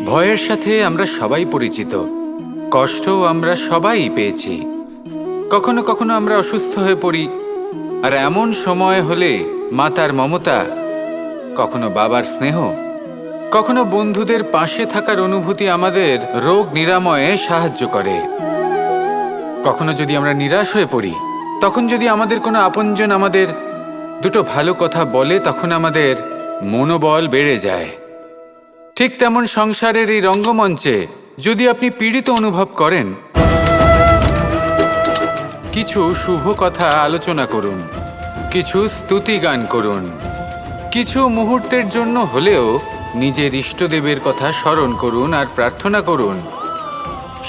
ভয়ের সাথে আমরা সবাই পরিচিত, কষ্টও আমরা সবাই পেয়েছি। কখনো কখনো আমরা অসুস্থ হয়ে পড়ি, আর এমন সময় হলে মাতার মমতা, কখনো বাবার স্নেহ, কখনো বন্ধুদের পাশে থাকার অনুভূতি আমাদের রোগ নিরাময়ে সাহায্য করে। কখনো যদি আমরা নিরাশ হয়ে পড়ি, তখন যদি আমাদের কোনো আপনজন আমাদের দুটো ভালো কথা বলে, তখন আমাদের মনোবল বেড়ে যায়। ঠিক তেমন সংসারের এই রঙ্গমঞ্চে যদি আপনি পীড়িত অনুভব করেন, কিছু শুভ কথা আলোচনা করুন, কিছু স্তুতি গান করুন, কিছু মুহূর্তের জন্য হলেও নিজের ইষ্টদেবের কথা স্মরণ করুন আর প্রার্থনা করুন।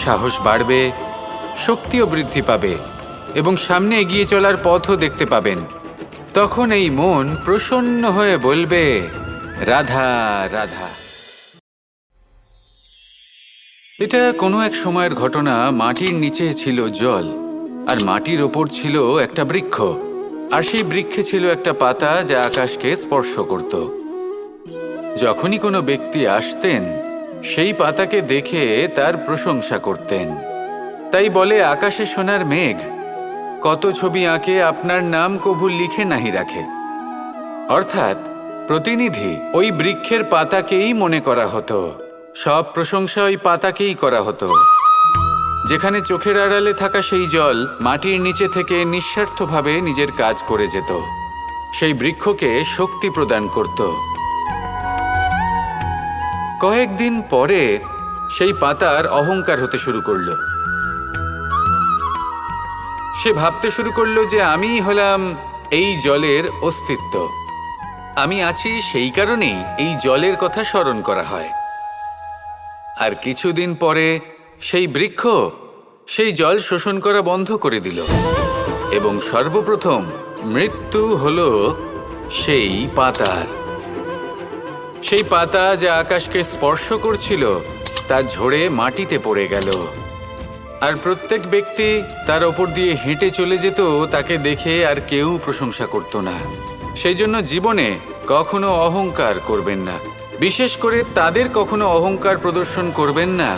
সাহস বাড়বে, শক্তিও বৃদ্ধি পাবে এবং সামনে এগিয়ে চলার পথও দেখতে পাবেন। তখন এই মন প্রসন্ন হয়ে বলবে, রাধা রাধা। এটা কোনো এক সময়ের ঘটনা। মাটির নিচে ছিল জল, আর মাটির ওপর ছিল একটা বৃক্ষ, আর সেই বৃক্ষে ছিল একটা পাতা যা আকাশকে স্পর্শ করত। যখনই কোনো ব্যক্তি আসতেন, সেই পাতাকে দেখে তার প্রশংসা করতেন। তাই বলে, আকাশে সোনার মেঘ কত ছবি আঁকে, আপনার নাম কভু লিখে নাহি রাখে। অর্থাৎ প্রতিনিধি ওই বৃক্ষের পাতাকেই মনে করা হতো, সব প্রশংসা ওই পাতাকেই করা হতো। যেখানে চোখের আড়ালে থাকা সেই জল মাটির নিচে থেকে নিঃস্বার্থভাবে নিজের কাজ করে যেত, সেই বৃক্ষকে শক্তি প্রদান করত। কয়েকদিন পরে সেই পাতার অহংকার হতে শুরু করলো। সে ভাবতে শুরু করলো যে আমিই হলাম এই জলের অস্তিত্ব, আমি আছি, সেই কারণেই এই জলের কথা স্মরণ করা হয়। আর কিছুদিন পরে সেই বৃক্ষ সেই জল শোষণ করা বন্ধ করে দিল, এবং সর্বপ্রথম মৃত্যু হলো সেই পাতার। সেই পাতা যা আকাশকে স্পর্শ করছিল তা ঝরে মাটিতে পড়ে গেল, আর প্রত্যেক ব্যক্তি তার ওপর দিয়ে হেঁটে চলে যেত, তাকে দেখে আর কেউ প্রশংসা করত না। সেই জন্য জীবনে কখনো অহংকার করবেন না, বিশেষ করে তাদের কখনো অহংকার প্রদর্শন করবেন না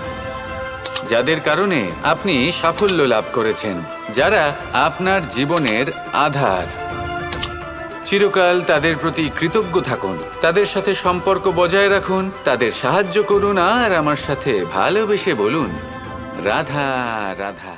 যাদের কারণে আপনি সাফল্য লাভ করেছেন, যারা আপনার জীবনের আধার। চিরকাল তাদের প্রতি কৃতজ্ঞ থাকুন, তাদের সাথে সম্পর্ক বজায় রাখুন, তাদের সাহায্য করুন, আর আমার সাথে ভালোবেসে বলুন, রাধা রাধা।